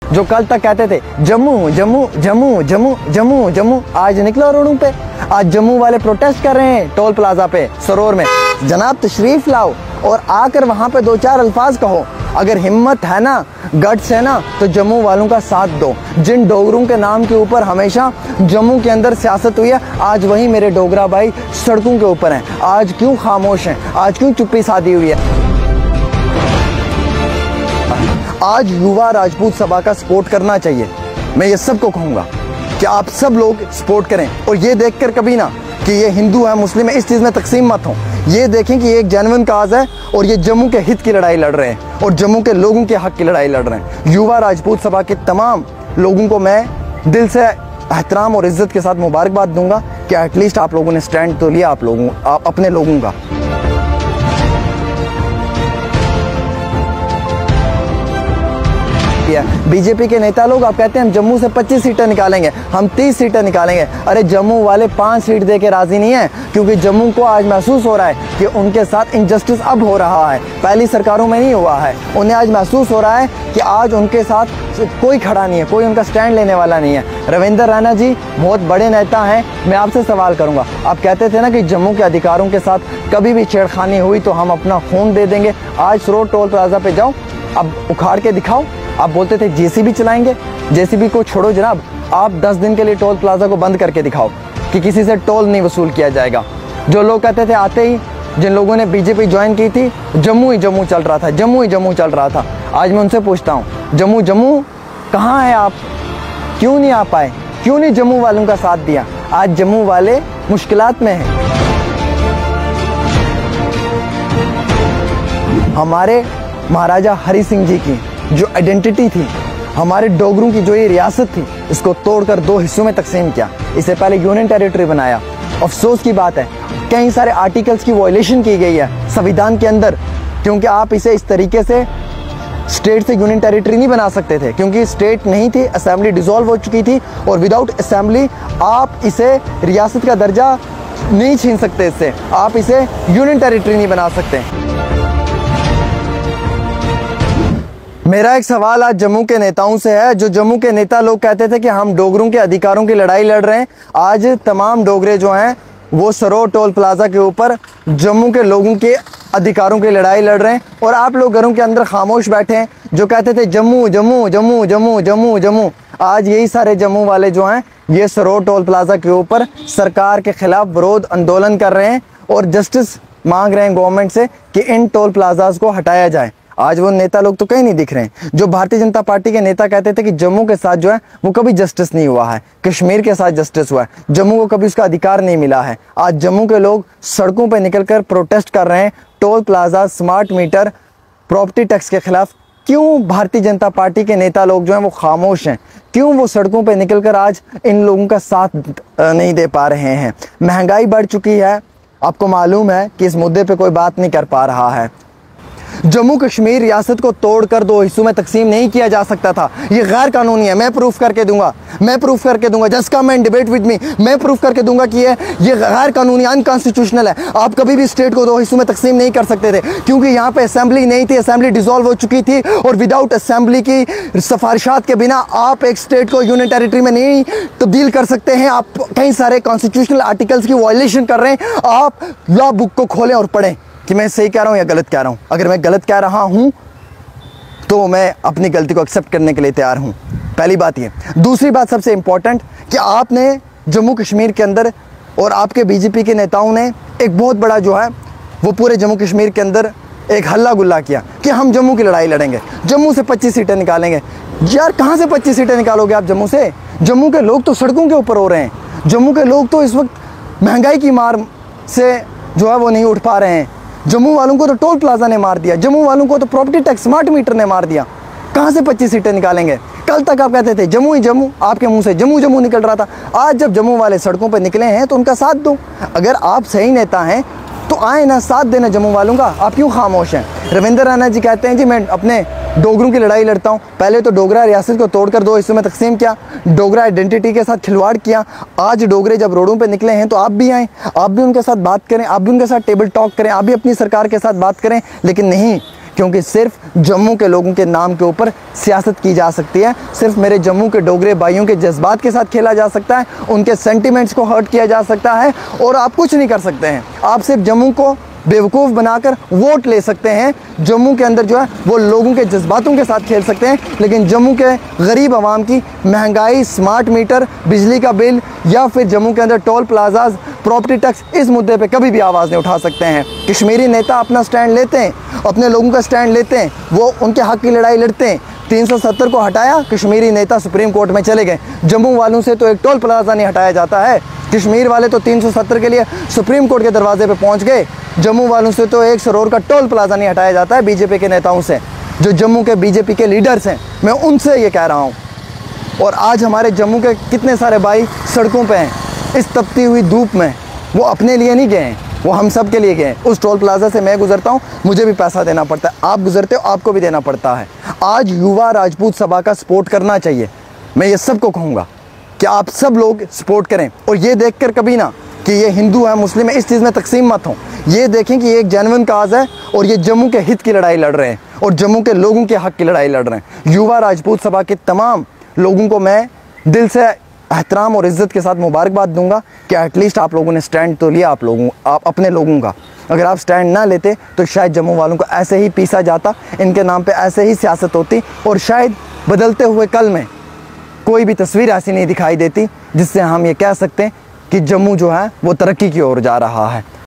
जो कल तक कहते थे जम्मू जम्मू जम्मू जम्मू जम्मू जम्मू, आज निकलो रोडों पे। आज जम्मू वाले प्रोटेस्ट कर रहे हैं टोल प्लाजा पे सरोर में। जनाब तशरीफ लाओ और आकर वहां पे 2-4 अल्फाज कहो। अगर हिम्मत है ना, गट्स है ना, तो जम्मू वालों का साथ दो। जिन डोगरों के नाम के ऊपर हमेशा जम्मू के अंदर सियासत हुई है, आज वही मेरे डोगरा भाई सड़कों के ऊपर हैं। आज क्यों खामोश हैं? आज क्यों चुप्पी साधी हुई है? आज युवा राजपूत सभा का सपोर्ट करना चाहिए। मैं ये सबको कहूँगा कि आप सब लोग सपोर्ट करें और ये देखकर कभी ना कि ये हिंदू है मुस्लिम है इस चीज़ में तकसीम मत हो। ये देखें कि ये एक जेन्युइन काज है और ये जम्मू के हित की लड़ाई लड़ रहे हैं और जम्मू के लोगों के हक की लड़ाई लड़ रहे हैं। युवा राजपूत सभा के तमाम लोगों को मैं दिल से एहतराम और इज्जत के साथ मुबारकबाद दूंगा कि एटलीस्ट आप लोगों ने स्टैंड तो लिया आप अपने लोगों का। बीजेपी के नेता लोग आप कहते हैं हम जम्मू से 25 सीटें निकालेंगे, हम 30 सीटें निकालेंगे। अरे जम्मू वाले 5 सीट दे के राजी नहीं है, क्योंकि जम्मू को आज महसूस हो रहा है कि उनके साथ इनजस्टिस अब हो रहा है। पहली सरकारों में नहीं हुआ है। उन्हें आज महसूस हो रहा है कि आज उनके साथ कोई खड़ा नहीं है, कोई उनका स्टैंड लेने वाला नहीं है। रविंदर रैना जी बहुत बड़े नेता हैं। मैं आपसे सवाल करूंगा, आप कहते थे ना कि जम्मू के अधिकारों के साथ कभी भी छेड़खानी हुई तो हम अपना खून दे देंगे। आज सरोर टोल प्लाजा पे जाओ, अब उखाड़ के दिखाओ। आप बोलते थे जेसीबी चलाएंगे, जेसीबी को छोड़ो जनाब, आप 10 दिन के लिए टोल प्लाजा को बंद करके दिखाओ कि किसी से टोल नहीं वसूल किया जाएगा। जो लोग कहते थे आते ही, जिन लोगों ने बीजेपी ज्वाइन की थी, जम्मू ही जम्मू चल रहा था, जम्मू ही जम्मू चल रहा था। आज मैं उनसे पूछता हूँ, जम्मू जम्मू कहाँ है आप? क्यों नहीं आ पाए? क्यों नहीं जम्मू वालों का साथ दिया? आज जम्मू वाले मुश्किलात में हैं। हमारे महाराजा हरि सिंह जी की जो आइडेंटिटी थी, हमारे डोगरों की जो ये रियासत थी, इसको तोड़कर 2 हिस्सों में तकसीम किया। इससे पहले यूनियन टेरिटरी बनाया। अफसोस की बात है कई सारे आर्टिकल्स की वायलेशन की गई है संविधान के अंदर, क्योंकि आप इसे इस तरीके से स्टेट से यूनियन टेरिटरी नहीं बना सकते थे, क्योंकि स्टेट नहीं थी, असेंबली डिसॉल्व हो चुकी थी और विदाउट असेंबली आप इसे रियासत का दर्जा नहीं छीन सकते। इससे आप इसे यूनियन टेरिटरी नहीं बना सकते। मेरा एक सवाल आज जम्मू के नेताओं से है। जो जम्मू के नेता लोग कहते थे कि हम डोगरों के अधिकारों की लड़ाई लड़ रहे हैं, आज तमाम डोगरे जो हैं वो सरोर टोल प्लाजा के ऊपर जम्मू के लोगों के अधिकारों की लड़ाई लड़ रहे हैं और आप लोग घरों के अंदर खामोश बैठे हैं। जो कहते थे जम्मू जम्मू जम्मू जम्मू जम्मू जम्मू, आज यही सारे जम्मू वाले जो हैं ये सरोर टोल प्लाजा के ऊपर सरकार के खिलाफ विरोध आंदोलन कर रहे हैं और जस्टिस मांग रहे हैं गवर्नमेंट से कि इन टोल प्लाजाज को हटाया जाए। आज वो नेता लोग तो कहीं नहीं दिख रहे हैं। जो भारतीय जनता पार्टी के नेता कहते थे कि जम्मू के साथ जो है वो कभी जस्टिस नहीं हुआ है, कश्मीर के साथ जस्टिस हुआ है, जम्मू को कभी उसका अधिकार नहीं मिला है। आज जम्मू के लोग सड़कों पर निकलकर प्रोटेस्ट कर रहे हैं toll plaza, smart meter, property tax के खिलाफ। क्यों भारतीय जनता पार्टी के नेता लोग जो हैं वो खामोश हैं? क्यों वो सड़कों पे निकलकर आज इन लोगों का साथ नहीं दे पा रहे हैं? महंगाई बढ़ चुकी है, आपको मालूम है कि इस मुद्दे पे कोई बात नहीं कर पा रहा है। जम्मू कश्मीर रियासत को तोड़कर 2 हिस्सों में तकसीम नहीं किया जा सकता था। ये गैर कानूनी है। मैं प्रूफ करके दूंगा, मैं प्रूफ करके दूंगा। Just come and debate with me. मैं प्रूफ करके दूंगा कि ये गैर कानूनी, अनकॉन्स्टिट्यूशनल है। आप कभी भी स्टेट को 2 हिस्सों में तकसीम नहीं कर सकते थे, क्योंकि यहाँ पे असेंबली नहीं थी, असेंबली डिसॉल्व हो चुकी थी और विदाउट असेंबली की सिफारिशात के बिना आप एक स्टेट को यूनियन टेरिटरी में नहीं तब्दील कर सकते हैं। आप कई सारे कॉन्स्टिट्यूशनल आर्टिकल्स की वायलेशन कर रहे हैं। आप लॉ बुक को खोलें और पढ़ें कि मैं सही कह रहा हूँ या गलत कह रहा हूँ। अगर मैं गलत कह रहा हूँ तो मैं अपनी गलती को एक्सेप्ट करने के लिए तैयार हूँ। पहली बात ये। दूसरी बात सबसे इम्पॉर्टेंट कि आपने जम्मू कश्मीर के अंदर और आपके बीजेपी के नेताओं ने एक बहुत बड़ा जो है वो पूरे जम्मू कश्मीर के अंदर एक हल्ला गुल्ला किया कि हम जम्मू की लड़ाई लड़ेंगे, जम्मू से 25 सीटें निकालेंगे। यार कहाँ से 25 सीटें निकालोगे आप जम्मू से? जम्मू के लोग तो सड़कों के ऊपर हो रहे हैं। जम्मू के लोग तो इस वक्त महंगाई की मार से जो है वो नहीं उठ पा रहे हैं। जम्मू वालों को तो टोल प्लाजा ने मार दिया, जम्मू वालों को तो प्रॉपर्टी टैक्स, स्मार्ट मीटर ने मार दिया। कहाँ से 25 सीटें निकालेंगे? कल तक आप कहते थे जम्मू ही जम्मू, आपके मुंह से जम्मू जम्मू निकल रहा था। आज जब जम्मू वाले सड़कों पर निकले हैं तो उनका साथ दो। अगर आप सही नेता हैं तो आए ना, साथ देना जम्मू वालों का। आप क्यों खामोश हैं? रविंदर रैना जी कहते हैं जी मैं अपने डोगरों की लड़ाई लड़ता हूँ। पहले तो डोगरा रियासत को तोड़कर 2 हिस्सों में तकसीम किया, डोगरा आइडेंटिटी के साथ खिलवाड़ किया। आज डोगरे जब रोडों पे निकले हैं तो आप भी आएँ, आप भी उनके साथ बात करें, आप भी उनके साथ टेबल टॉक करें, आप भी अपनी सरकार के साथ बात करें। लेकिन नहीं, क्योंकि सिर्फ जम्मू के लोगों के नाम के ऊपर सियासत की जा सकती है, सिर्फ मेरे जम्मू के डोगरे भाइयों के जज्बात के साथ खेला जा सकता है, उनके सेंटिमेंट्स को हर्ट किया जा सकता है और आप कुछ नहीं कर सकते हैं। आप सिर्फ जम्मू को बेवकूफ़ बनाकर वोट ले सकते हैं। जम्मू के अंदर जो है वो लोगों के जज्बातों के साथ खेल सकते हैं, लेकिन जम्मू के गरीब आवाम की महंगाई, स्मार्ट मीटर, बिजली का बिल या फिर जम्मू के अंदर टोल प्लाजाज, प्रॉपर्टी टैक्स, इस मुद्दे पे कभी भी आवाज़ नहीं उठा सकते हैं। कश्मीरी नेता अपना स्टैंड लेते हैं, अपने लोगों का स्टैंड लेते हैं, वो उनके हक़ की लड़ाई लड़ते हैं। 370 को हटाया, कश्मीरी नेता सुप्रीम कोर्ट में चले गए। जम्मू वालों से तो एक टोल प्लाजा नहीं हटाया जाता है, कश्मीर वाले तो 370 के लिए सुप्रीम कोर्ट के दरवाजे पे पहुंच गए। जम्मू वालों से तो एक सरोर का टोल प्लाजा नहीं हटाया जाता है बीजेपी के नेताओं से, जो जम्मू के बीजेपी के लीडर्स हैं, मैं उनसे ये कह रहा हूँ। और आज हमारे जम्मू के कितने सारे भाई सड़कों पे हैं, इस तपती हुई धूप में, वो अपने लिए नहीं गए हैं, वो हम सब के लिए गए हैं। उस टोल प्लाजा से मैं गुजरता हूँ, मुझे भी पैसा देना पड़ता है, आप गुजरते हो, आपको भी देना पड़ता है। आज युवा राजपूत सभा का सपोर्ट करना चाहिए। मैं ये सबको कहूँगा कि आप सब लोग सपोर्ट करें, और ये देखकर कभी ना कि ये हिंदू है मुस्लिम है इस चीज़ में तकसीम मत हो। ये देखें कि ये एक जेन्युइन काज है और ये जम्मू के हित की लड़ाई लड़ रहे हैं और जम्मू के लोगों के हक़ की लड़ाई लड़ रहे हैं। युवा राजपूत सभा के तमाम लोगों को मैं दिल से एहतराम और इज़्ज़त के साथ मुबारकबाद दूंगा कि एटलीस्ट आप लोगों ने स्टैंड तो लिया, आप अपने लोगों का। अगर आप स्टैंड ना लेते तो शायद जम्मू वालों को ऐसे ही पीसा जाता, इनके नाम पे ऐसे ही सियासत होती और शायद बदलते हुए कल में कोई भी तस्वीर ऐसी नहीं दिखाई देती जिससे हम ये कह सकते हैं कि जम्मू जो है वो तरक्की की ओर जा रहा है।